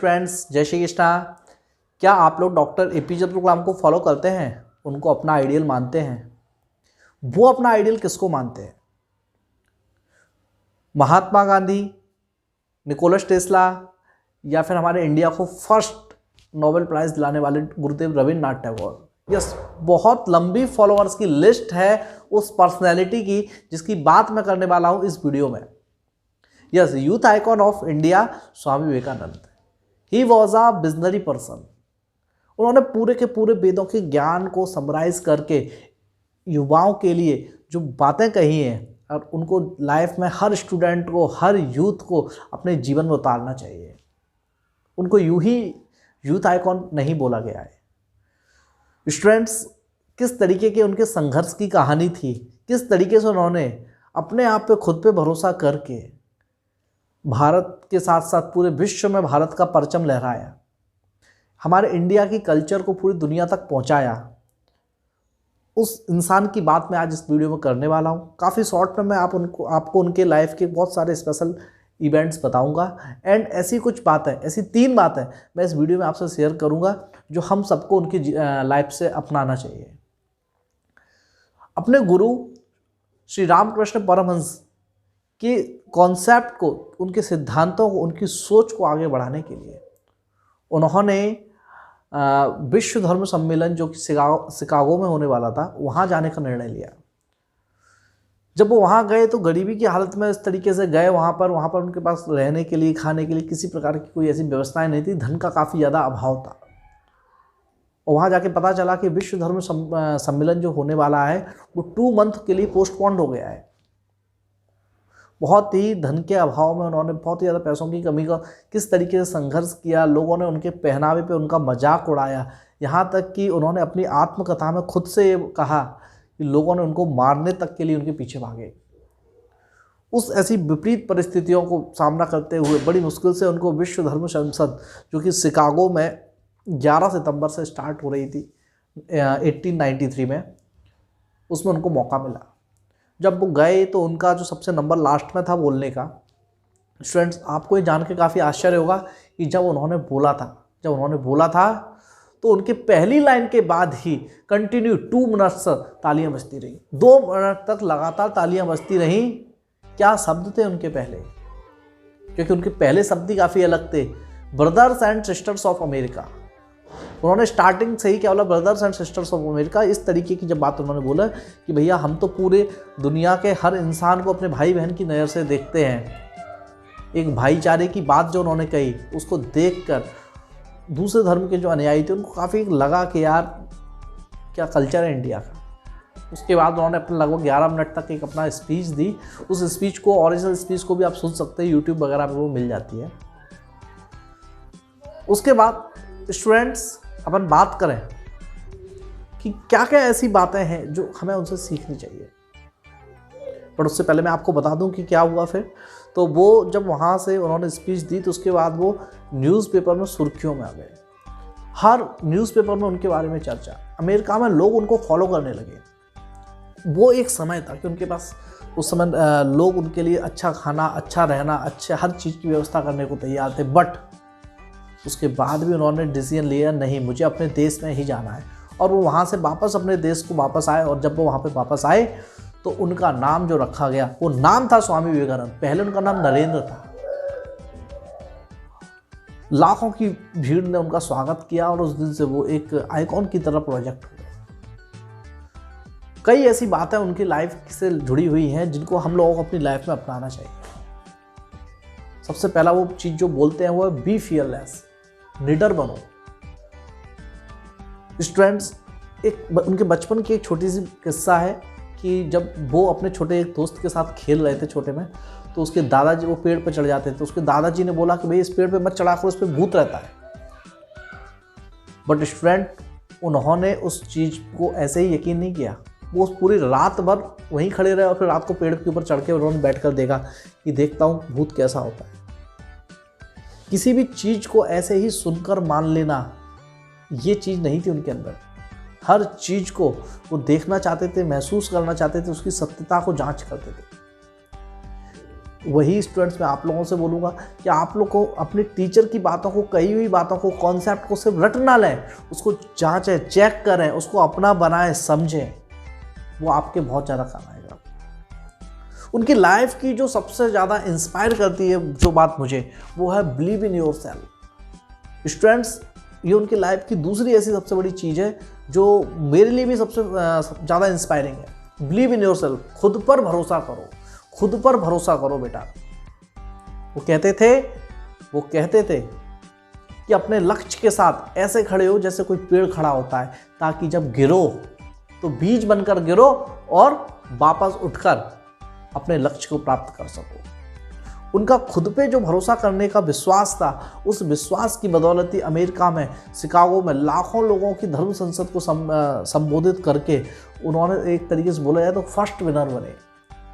Students, जय श्री कृष्णा। क्या आप लोग डॉक्टर एपीजे अब्दुल कलाम को फॉलो करते हैं, उनको अपना आइडियल मानते हैं? वो अपना आइडियल किसको मानते हैं? महात्मा गांधी, निकोलस टेस्ला, या फिर हमारे इंडिया को फर्स्ट नोबेल प्राइज दिलाने वाले गुरुदेव रविन्द्रनाथ टैगोर? यस, बहुत लंबी फॉलोअर्स की लिस्ट है उस पर्सनैलिटी की जिसकी बात मैं करने वाला हूं इस वीडियो में। Yes, youth icon of India Swami Vivekananda. He was a visionary person. उन्होंने पूरे के पूरे वेदों के ज्ञान को समराइज करके युवाओं के लिए जो बातें कही हैं और उनको लाइफ में हर स्टूडेंट को, हर यूथ को अपने जीवन में उतारना चाहिए। उनको यूं ही यूथ आइकॉन नहीं बोला गया है। स्टूडेंट्स, किस तरीके के उनके संघर्ष की कहानी थी, किस तरीके से उन्होंने अपने आप पे खुद पे भरोसा करके भारत के साथ साथ पूरे विश्व में भारत का परचम लहराया, हमारे इंडिया की कल्चर को पूरी दुनिया तक पहुंचाया। उस इंसान की बात मैं आज इस वीडियो में करने वाला हूं। काफ़ी शॉर्ट में मैं आपको उनके लाइफ के बहुत सारे स्पेशल इवेंट्स बताऊंगा एंड ऐसी कुछ बातें, ऐसी 3 बातें मैं इस वीडियो में आपसे शेयर करूंगा जो हम सबको उनकी लाइफ से अपनाना चाहिए। अपने गुरु श्री रामकृष्ण परमहंस के कॉन्सेप्ट को, उनके सिद्धांतों को, उनकी सोच को आगे बढ़ाने के लिए उन्होंने विश्व धर्म सम्मेलन जो कि शिकागो में होने वाला था, वहाँ जाने का निर्णय लिया। जब वो वहाँ गए तो गरीबी की हालत में इस तरीके से गए वहाँ पर उनके पास रहने के लिए, खाने के लिए किसी प्रकार की कोई ऐसी व्यवस्थाएं नहीं थी। धन का काफ़ी ज़्यादा अभाव था। और वहाँ जाके पता चला कि विश्व धर्म सम्मेलन जो होने वाला है वो 2 मंथ के लिए पोस्टपोन्ड हो गया है। बहुत ही धन के अभाव में उन्होंने बहुत ही ज़्यादा पैसों की कमी का किस तरीके से संघर्ष किया। लोगों ने उनके पहनावे पे उनका मजाक उड़ाया, यहाँ तक कि उन्होंने अपनी आत्मकथा में खुद से कहा कि लोगों ने उनको मारने तक के लिए उनके पीछे भागे। उस ऐसी विपरीत परिस्थितियों को सामना करते हुए बड़ी मुश्किल से उनको विश्व धर्म संसद जो कि शिकागो में 11 सितंबर से स्टार्ट हो रही थी 1893 में, उसमें उनको मौका मिला। जब वो गए तो उनका जो सबसे नंबर लास्ट में था बोलने का, स्टूडेंट्स आपको ये जान के काफ़ी आश्चर्य होगा कि जब उन्होंने बोला था तो उनकी पहली लाइन के बाद ही कंटिन्यू 2 मिनट्स तालियां बजती रही। 2 मिनट तक लगातार तालियां बजती रहीं। क्या शब्द थे उनके पहले, क्योंकि उनके पहले शब्द ही काफ़ी अलग थे। Brothers and sisters of America. उन्होंने स्टार्टिंग से ही क्या बोला, brothers and sisters of America. इस तरीके की जब बात उन्होंने बोला कि भैया हम तो पूरे दुनिया के हर इंसान को अपने भाई बहन की नज़र से देखते हैं। एक भाईचारे की बात जो उन्होंने कही, उसको देखकर दूसरे धर्म के जो अनुयायी थे उनको काफ़ी लगा कि यार क्या कल्चर है इंडिया का। उसके बाद उन्होंने अपने लगभग 11 मिनट तक एक अपना स्पीच दी। उस स्पीच को, ओरिजिनल स्पीच को भी आप सुन सकते हैं, यूट्यूब वगैरह पर वो मिल जाती है। उसके बाद स्टूडेंट्स अपन बात करें कि क्या क्या ऐसी बातें हैं जो हमें उनसे सीखनी चाहिए, पर उससे पहले मैं आपको बता दूं कि क्या हुआ फिर। तो वो जब वहाँ से उन्होंने स्पीच दी तो उसके बाद वो न्यूज़पेपर में सुर्खियों में आ गए। हर न्यूज़पेपर में उनके बारे में चर्चा। अमेरिका में लोग उनको फॉलो करने लगे। वो एक समय था कि उनके पास उस समय लोग उनके लिए अच्छा खाना, अच्छा रहना, अच्छे हर चीज़ की व्यवस्था करने को तैयार थे। बट उसके बाद भी उन्होंने डिसीजन लिया, नहीं मुझे अपने देश में ही जाना है। और वो वहाँ से वापस अपने देश को वापस आए। और जब वो वहाँ पे वापस आए तो उनका नाम जो रखा गया वो नाम था स्वामी विवेकानंद। पहले उनका नाम नरेंद्र था। लाखों की भीड़ ने उनका स्वागत किया और उस दिन से वो एक आइकॉन की तरह प्रोजेक्ट हुआ। कई ऐसी बातें उनकी लाइफ से जुड़ी हुई हैं जिनको हम लोगों को अपनी लाइफ में अपनाना चाहिए। सबसे पहला वो चीज़ जो बोलते हैं वो है बी फियरलेस, निडर बनो। स्टूडेंट्स, उनके बचपन की एक छोटी सी किस्सा है कि जब वो अपने छोटे एक दोस्त के साथ खेल रहे थे छोटे में, तो उसके दादाजी वो पेड़ पर चढ़ जाते थे। तो उसके दादाजी ने बोला कि भाई इस पेड़ पे मत चढ़ा कर, उस पर भूत रहता है। बट स्टूडेंट, उन्होंने उस चीज़ को ऐसे ही यकीन नहीं किया। वो पूरी रात भर वहीं खड़े रहे और फिर रात को पेड़ के ऊपर चढ़ के उन्होंने बैठ कर देखा कि देखता हूँ भूत कैसा होता है। किसी भी चीज़ को ऐसे ही सुनकर मान लेना, ये चीज़ नहीं थी उनके अंदर। हर चीज़ को वो देखना चाहते थे, महसूस करना चाहते थे, उसकी सत्यता को जांच करते थे। वही स्टूडेंट्स मैं आप लोगों से बोलूँगा कि आप लोग को अपने टीचर की बातों को, कही हुई बातों को, कॉन्सेप्ट को सिर्फ रट ना लें, उसको जांचें, चेक करें, उसको अपना बनाएं, समझें, वो आपके बहुत ज़्यादा काम आएगा। उनकी लाइफ की जो सबसे ज़्यादा इंस्पायर करती है जो बात मुझे, वो है believe in your self. Students, ये उनकी लाइफ की दूसरी ऐसी सबसे बड़ी चीज़ है जो मेरे लिए भी सबसे ज़्यादा इंस्पायरिंग है। बिलीव इन योर सेल्फ, खुद पर भरोसा करो, खुद पर भरोसा करो बेटा। वो कहते थे कि अपने लक्ष्य के साथ ऐसे खड़े हो जैसे कोई पेड़ खड़ा होता है, ताकि जब गिरो तो बीज बनकर गिरो और वापस उठकर अपने लक्ष्य को प्राप्त कर सको। उनका खुद पे जो भरोसा करने का विश्वास था, उस विश्वास की बदौलत ही अमेरिका में, शिकागो में लाखों लोगों की धर्म संसद को संबोधित करके उन्होंने एक तरीके से बोला जाए तो फर्स्ट विनर बने।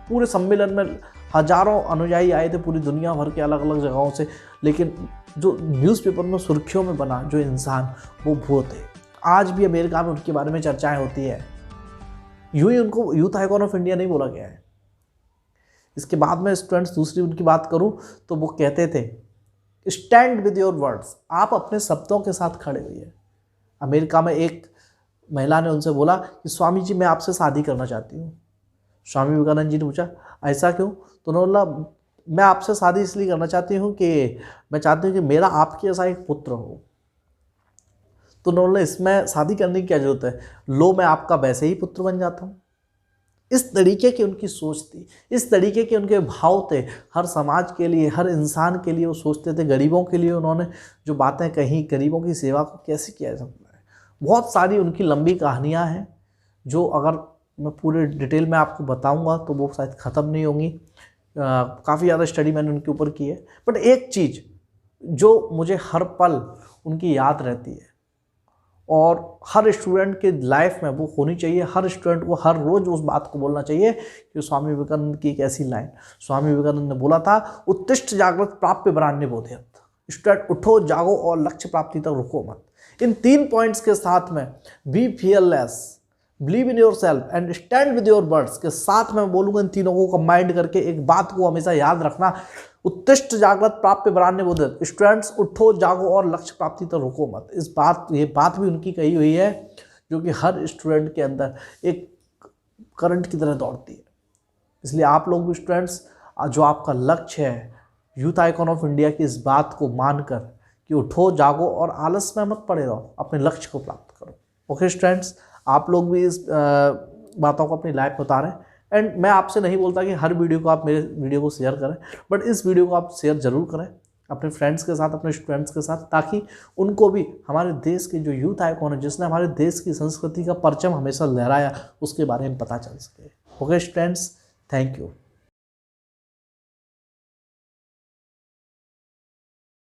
पूरे सम्मेलन में हजारों अनुयायी आए थे पूरी दुनिया भर के अलग अलग जगहों से, लेकिन जो न्यूज़पेपर में सुर्खियों में बना जो इंसान, वो थे। आज भी अमेरिका में उनके बारे में चर्चाएं होती है। यूँ ही उनको यूथ आइकॉन ऑफ इंडिया नहीं बोला गया है। इसके बाद में स्टूडेंट्स दूसरी उनकी बात करूं तो वो कहते थे, स्टैंड विद योर वर्ड्स, आप अपने शब्दों के साथ खड़े हुइए। अमेरिका में एक महिला ने उनसे बोला कि स्वामी जी, मैं आपसे शादी करना चाहती हूँ। स्वामी विवेकानंद जी ने पूछा, ऐसा क्यों? तो उन्होंने बोला, मैं आपसे शादी इसलिए करना चाहती हूँ कि मैं चाहती हूँ कि मेरा आपके जैसा एक पुत्र हो। तो उन्होंने, इसमें शादी करने की क्या जरूरत है, लो मैं आपका वैसे ही पुत्र बन जाता हूँ। इस तरीके की उनकी सोच थी, इस तरीके के उनके भाव थे। हर समाज के लिए, हर इंसान के लिए वो सोचते थे। गरीबों के लिए उन्होंने जो बातें कही, गरीबों की सेवा को कैसे किया जा सकता है, बहुत सारी उनकी लंबी कहानियाँ हैं जो अगर मैं पूरे डिटेल में आपको बताऊंगा तो वो शायद ख़त्म नहीं होंगी। काफ़ी ज़्यादा स्टडी मैंने उनके ऊपर की है। बट एक चीज़ जो मुझे हर पल उनकी याद रहती है और हर स्टूडेंट के लाइफ में वो होनी चाहिए, हर स्टूडेंट को हर रोज़ उस बात को बोलना चाहिए कि स्वामी विवेकानंद की एक ऐसी लाइन, स्वामी विवेकानंद ने बोला था, उत्तिष्ठ जागृत प्राप्य बरान्य बोधयत्। स्टूडेंट, उठो, जागो और लक्ष्य प्राप्ति तक रुको मत। इन 3 पॉइंट्स के साथ में be fearless, believe in your self and stand with your words के साथ में बोलूँगा, इन तीनों को कंबाइंड करके एक बात को हमेशा याद रखना, उत्तिष्ठ जागृत प्राप्य बरान्य बोधयत्। स्टूडेंट्स, उठो, जागो और लक्ष्य प्राप्ति तक रुको मत। ये बात भी उनकी कही हुई है जो कि हर स्टूडेंट के अंदर एक करंट की तरह दौड़ती है। इसलिए आप लोग भी स्टूडेंट्स, जो आपका लक्ष्य है, यूथ आइकॉन ऑफ इंडिया की इस बात को मानकर कि उठो, जागो और आलस में मत पड़े रहो, अपने लक्ष्य को प्राप्त करो। ओके स्टूडेंट्स, आप लोग भी इस बातों को अपनी लाइफ में उतारें। एंड मैं आपसे नहीं बोलता कि हर वीडियो को आप मेरे वीडियो को शेयर करें, बट इस वीडियो को आप शेयर ज़रूर करें अपने फ्रेंड्स के साथ, अपने स्टूडेंट्स के साथ, ताकि उनको भी हमारे देश के जो यूथ आइकॉन है, जिसने हमारे देश की संस्कृति का परचम हमेशा लहराया, उसके बारे में पता चल सके। Okay students, thank you.